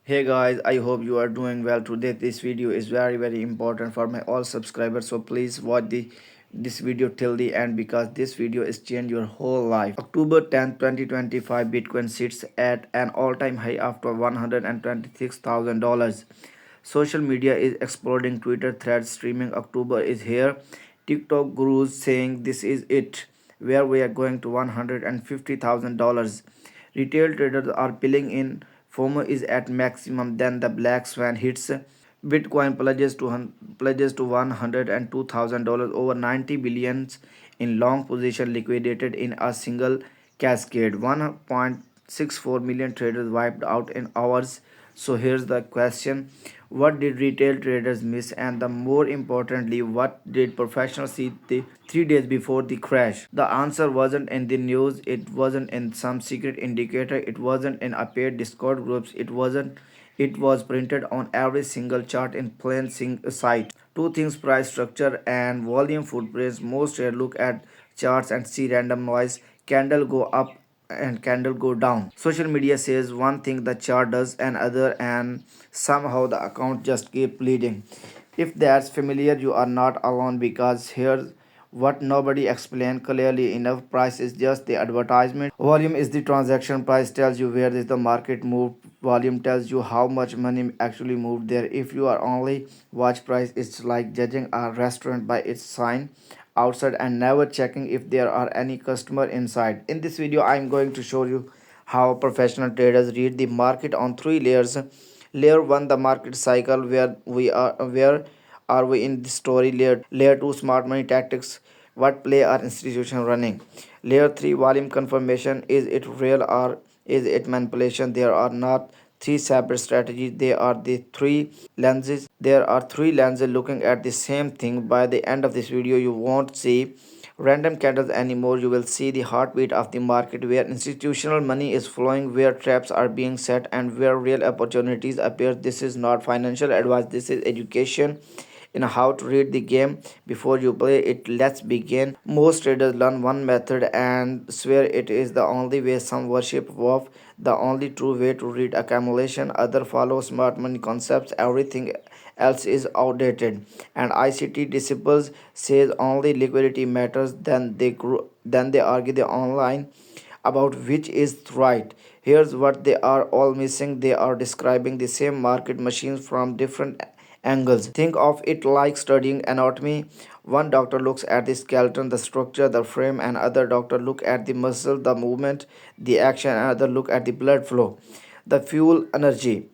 Hey guys, I hope you are doing well today. This video is very important for my all subscribers, so please watch this video till the end because this video is change your whole life. October 10th, 2025, Bitcoin sits at an all-time high after $126,000. Social media is exploding. Twitter threads streaming. October is here. TikTok gurus saying this is it, where we are going to $150,000. Retail traders are pilling in. FOMO is at maximum. Then the black swan hits. Bitcoin pledges to $102,000, over 90 billions in long position liquidated in a single cascade. 1.64 million traders wiped out in hours. So here's the question: what did retail traders miss, and the more importantly, what did professionals see the 3 days before the crash? The answer wasn't in the news, it wasn't in some secret indicator, it wasn't in a paid Discord groups, it was printed on every single chart in plain sight. Two things: price structure and volume footprints. Most trade look at charts and see random noise. Candle go up and candle go down. Social media says one thing, the chart does another, and somehow the account just keep bleeding. If that's familiar, you are not alone, because here's what nobody explained clearly enough: price is just the advertisement, volume is the transaction. Price tells you where is the market moved, volume tells you how much money actually moved there. If you are only watch price, it's like judging a restaurant by its sign outside and never checking if there are any customer inside. In this video, I am going to show you how professional traders read the market on three layers. Layer 1, the market cycle, where are we in the story. Layer 2, smart money tactics, what play are institution running. Layer 3, volume confirmation, is it real or is it manipulation? There are not three separate strategies, there are three lenses looking at the same thing. By the end of this video, you won't see random candles anymore. You will see the heartbeat of the market, where institutional money is flowing, where traps are being set, and where real opportunities appear. This is not financial advice, this is education in how to read the game before you play it. Let's begin. Most traders learn one method and swear it is the only way. Some worship WoW, the only true way to read accumulation. Other follow smart money concepts. Everything else is outdated. And ICT disciples says only liquidity matters. Then they argue the online about which is right. Here's what they are all missing: they are describing the same market machines from different angles. Think of it like studying anatomy. One doctor looks at the skeleton, the structure, the frame, and other doctor look at the muscle, the movement, the action, and other look at the blood flow, the fuel, energy.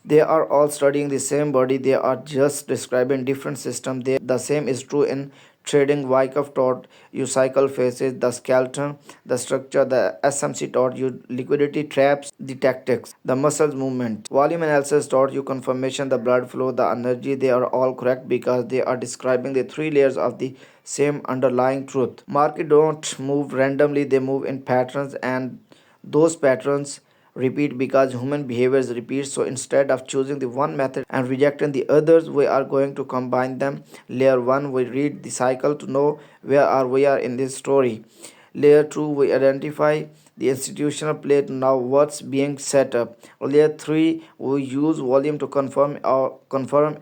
They are all studying the same body, they are just describing different systems. The same is true in trading. Wyckoff taught you cycle phases, the skeleton, the structure. The SMC taught you liquidity traps, the tactics, the muscles movement. Volume analysis taught you confirmation, the blood flow, the energy. They are all correct because they are describing the three layers of the same underlying truth. Market don't move randomly, they move in patterns, and those patterns repeat because human behaviors repeat. So instead of choosing the one method and rejecting the others, we are going to combine them. Layer 1, we read the cycle to know where we are in this story. Layer 2, we identify the institutional play to know what's being set up. Layer 3, we use volume to confirm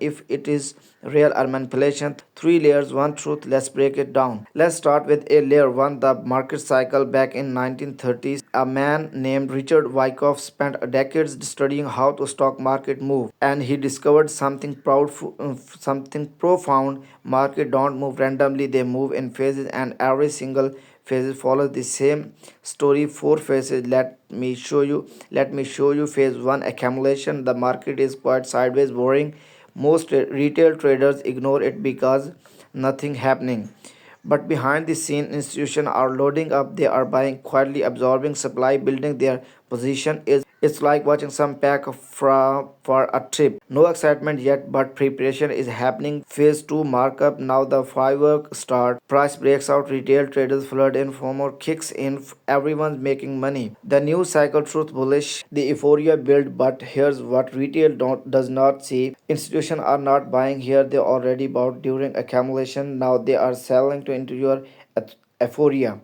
if it is real or manipulation. Three layers, one truth. Let's break it down. Let's start with a layer 1, the market cycle. Back in 1930s, a man named Richard Wyckoff spent decades studying how the stock market move, and he discovered something profound. Market don't move randomly, they move in phases, and every single phase follows the same story. Four phases. Let me show you phase 1, accumulation. The market is quite sideways, boring. Most retail traders ignore it because nothing happening, but behind the scene institutions are loading up. They are buying quietly, absorbing supply, building their position. It's like watching some pack for a trip. No excitement yet, but preparation is happening. Phase 2, markup. Now the firework start. Price breaks out. Retail traders flood in. FOMO kicks in. Everyone's making money. The news cycle, truth bullish. The euphoria build. But here's what retail does not see. Institutions are not buying here. They already bought during accumulation. Now they are selling to into your euphoria.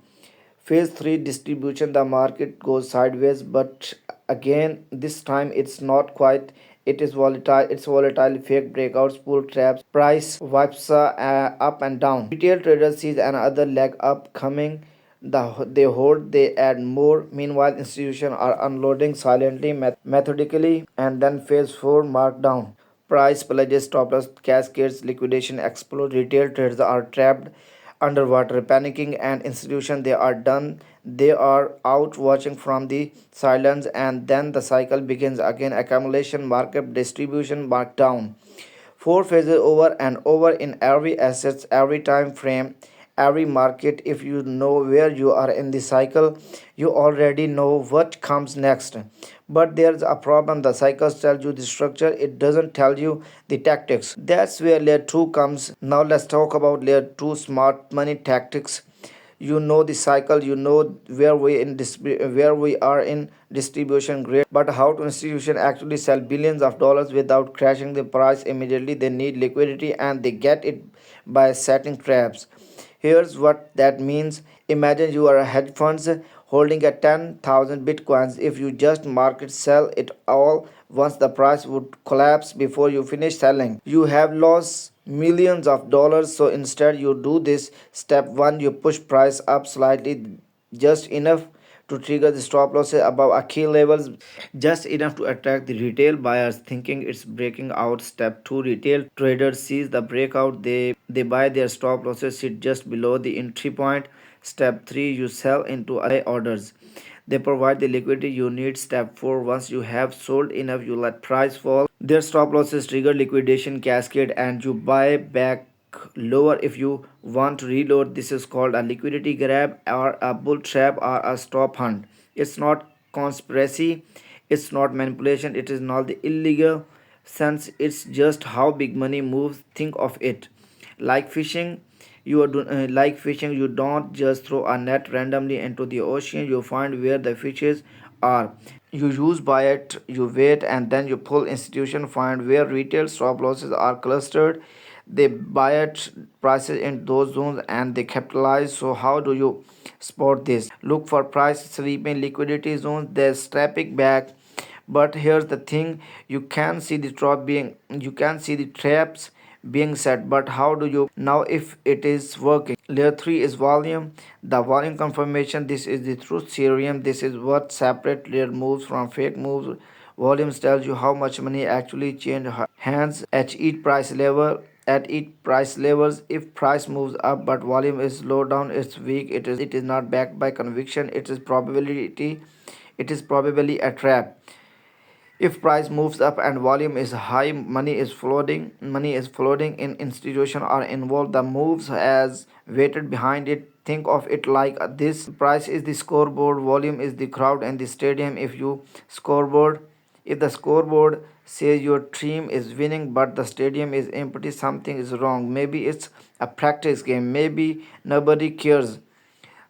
Phase 3, distribution. The market goes sideways, but again. This time it's not quite. It is volatile. It's volatile. Fake breakouts, pull traps, price wipes up and down. Retail traders sees another leg up coming. They hold, they add more. Meanwhile, institutions are unloading silently, methodically, and then phase 4 markdown. Price pledges, stop loss cascades, liquidation explode. Retail traders are trapped underwater, panicking, and institutions they are done. They are out watching from the sidelines, and then the cycle begins again. Accumulation, markup, distribution, markdown. Four phases over and over in every assets, every time frame, every market. If you know where you are in the cycle, you already know what comes next. But there's a problem. The cycle tells you the structure, it doesn't tell you the tactics. That's where layer 2 comes. Now let's talk about layer 2, smart money tactics. You know the cycle, you know where we are in distribution, great, but how to institution actually sell billions of dollars without crashing the price immediately? They need liquidity, and they get it by setting traps. Here's what that means. Imagine you are a hedge funds holding a 10,000 bitcoins. If you just market sell it all once, the price would collapse before you finish selling. You have lost millions of dollars. So instead you do this. Step 1, you push price up slightly, just enough to trigger the stop losses above a key levels, just enough to attract the retail buyers thinking it's breaking out. Step 2, retail traders sees the breakout, they buy. Their stop losses sit just below the entry point. Step 3, you sell into orders. They provide the liquidity you need. Step 4, once you have sold enough, you let price fall. Their stop losses trigger liquidation cascade, and you buy back lower if you want to reload. This is called a liquidity grab, or a bull trap, or a stop hunt. It's not conspiracy, it's not manipulation, it is not the illegal sense, it's just how big money moves. Think of it like fishing. Like fishing, you don't just throw a net randomly into the ocean. You find where the fishes are, you use buy it, you wait, and then you pull. Institution find where retail stop losses are clustered. They buy at prices in those zones, and they capitalize. So how do you spot this? Look for price sleeping liquidity zones. They're strapping back. But here's the thing, you can see the traps being set. But how do you now if it is working? Layer 3 is volume, the volume confirmation. This is the truth serum. This is what separate layer moves from fake moves. Volumes tells you how much money actually change hands at each price level. At each price levels, if price moves up but volume is low down, it's weak. It is not backed by conviction. It is probably a trap. If price moves up and volume is high, money is flooding in. Institution are involved. The moves as weighted behind it. Think of it like this. Price is the scoreboard, volume is the crowd in the stadium. If the scoreboard says your team is winning but the stadium is empty, something is wrong. Maybe it's a practice game, maybe nobody cares.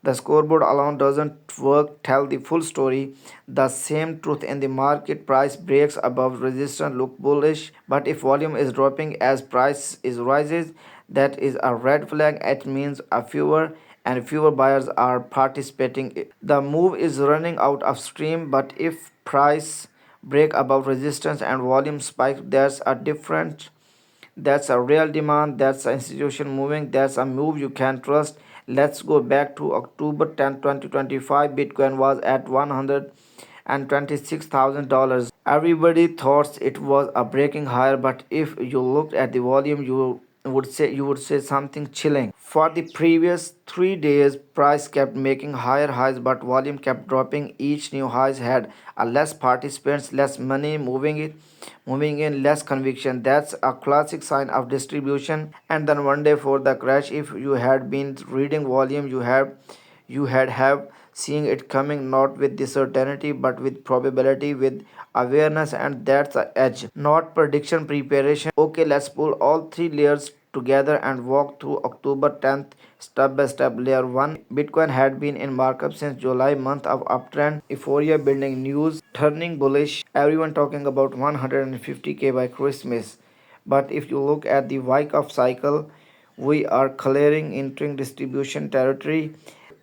The scoreboard alone doesn't work. Tell the full story. The same truth in the market. Price breaks above resistance, look bullish. But if volume is dropping as price is rises, that is a red flag. It means a fewer and fewer buyers are participating. The move is running out of steam. But if price break above resistance and volume spikes, that's a real demand. That's an institution moving. That's a move you can trust. Let's go back to October 10th, 2025. Bitcoin was at $126,000. Everybody thought it was a breaking higher, but if you looked at the volume, you would say something chilling. For the previous 3 days, price kept making higher highs, but volume kept dropping. Each new highs had a less participants, less money moving in, less conviction. That's a classic sign of distribution. And then one day for the crash, if you had been reading volume, you had have seeing it coming, not with the certainty but with probability, with awareness. And that's the edge, not prediction, preparation. Okay, let's pull all three layers together and walk through October 10th step by step. Layer 1, Bitcoin had been in markup since July, month of uptrend, euphoria building, news turning bullish, everyone talking about 150k by Christmas. But if you look at the Wyckoff cycle, we are clearing entering distribution territory.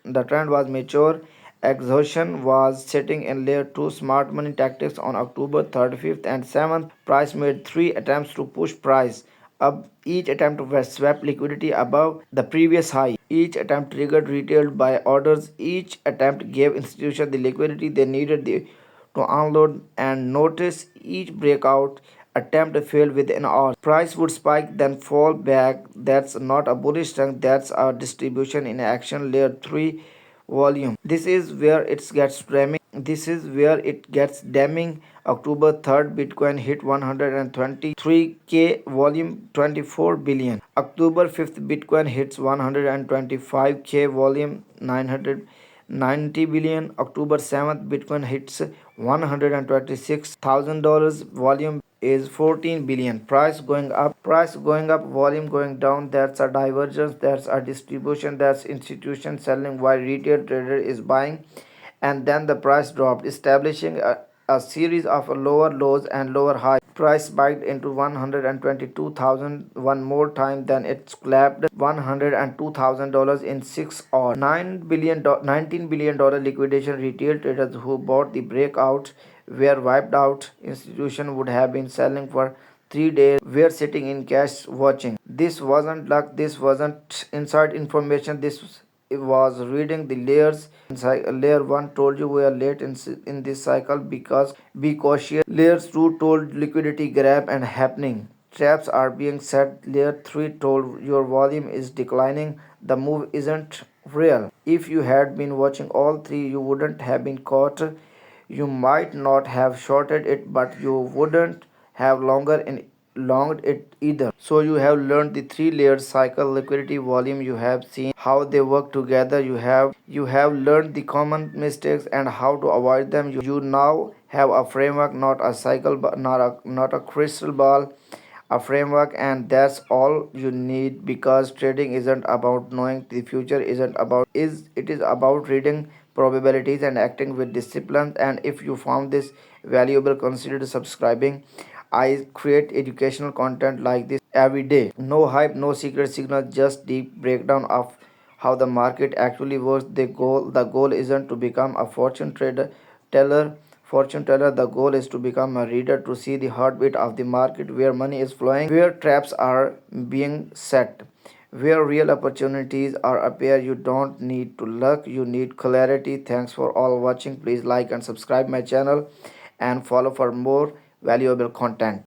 The trend was mature, Exhaustion was sitting in layer 2 smart money tactics on October 3rd, 5th, and 7th. Price made 3 attempts to push price up. Each attempt was swept liquidity above the previous high. Each attempt triggered retail buy orders. Each attempt gave institutions the liquidity they needed to unload and notice. Each breakout attempt failed within hours. Price would spike then fall back. That's not a bullish strength, that's a distribution in action. Layer 3 volume. This is where it gets damning. This is where it gets damning. October 3rd, Bitcoin hit 123k, volume 24 billion. October 5th, Bitcoin hits 125k, volume 990 billion. October 7th, Bitcoin hits $126,000, volume is 14 billion. Price going up, volume going down. That's a divergence, that's a distribution, that's institution selling while retail trader is buying. And then the price dropped, establishing a series of lower lows and lower highs. Price spiked into 122,000 one more time, then it collapsed $102,000 in 6 hours. $19 billion liquidation. Retail traders who bought the breakout were wiped out. Institutions would have been selling for 3 days, were sitting in cash watching. This wasn't luck, this wasn't inside information, this was reading the layers. Layer 1 told you we are late in this cycle because be cautious. Layer 2 told liquidity grab and happening. Traps are being set. Layer 3 told your volume is declining. The move isn't real. If you had been watching all three, you wouldn't have been caught. You might not have shorted it, but you wouldn't have longed it either. So you have learned the three layered cycle, liquidity, volume. You have seen how they work together. You have learned the common mistakes and how to avoid them. You now have a framework, not a cycle, but not a crystal ball, a framework. And that's all you need, because trading isn't about knowing the future, isn't about is it is about reading probabilities and acting with discipline. And if you found this valuable, consider subscribing. I create educational content like this every day. No hype, no secret signal, just deep breakdown of how the market actually works. The goal isn't to become a fortune teller. The goal is to become a reader, to see the heartbeat of the market, where money is flowing, where traps are being set, where real opportunities are appear. You don't need to luck, you need clarity. Thanks for all watching. Please like and subscribe my channel and follow for more valuable content.